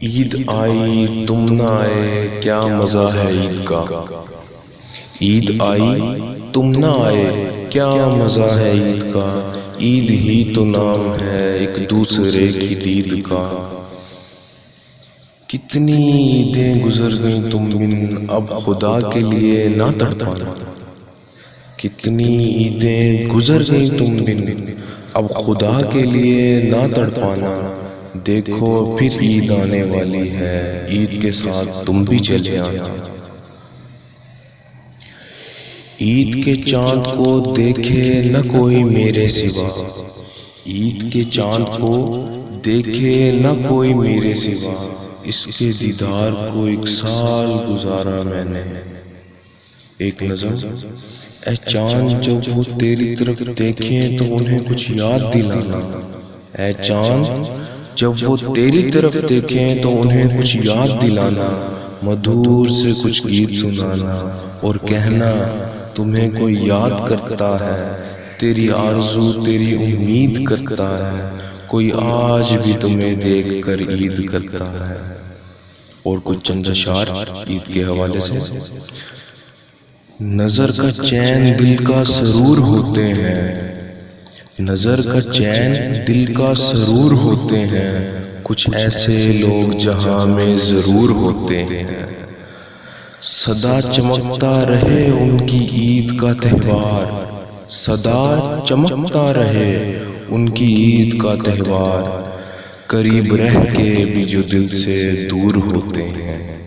عید آئی تم نہ آئے کیا مزہ ہے عید کا۔ عید آئی تم نہ آئے کیا مزہ ہے عید کا۔ عید ہی تو نام ہے ایک دوسرے کی دید کا۔ کتنی عیدیں گزر گئیں تم بن اب خدا کے لیے نہ تڑپانا۔ کتنی عیدیں گزر گئیں تم بن اب خدا کے لیے نہ تڑپانا۔ دیکھو پھر عید آنے والی ہے، عید کے ساتھ تم بھی چلے آنا۔ عید کے چاند کو دیکھے نہ کوئی میرے سوا۔ عید کے چاند کو دیکھے نہ کوئی میرے سوا۔ اس کے دیدار کو 1 سال گزارا میں نے۔ ایک نظم۔ اے چاند جب وہ تیری طرف دیکھیں تو انہیں کچھ یاد دلانا۔ اے چاند جب وہ تیری طرف دیکھیں تو انہیں کچھ یاد دلانا۔ مدھور سے کچھ گیت سنانا اور کہنا تمہیں کوئی یاد کرتا ہے، تیری آرزو تیری امید کرتا ہے، کوئی آج بھی تمہیں دیکھ کر عید کرتا ہے۔ اور کچھ چند اشعار عید کے حوالے سے۔ نظر کا چین دل کا سرور ہوتے ہیں، نظر کا چین دل کا سرور ہوتے ہیں، کچھ ایسے لوگ جہاں میں ضرور ہوتے ہیں۔ سدا چمکتا رہے ان کی عید کا تہوار، سدا چمکتا رہے ان کی عید کا تہوار، قریب رہ کے بھی جو دل سے دور ہوتے ہیں۔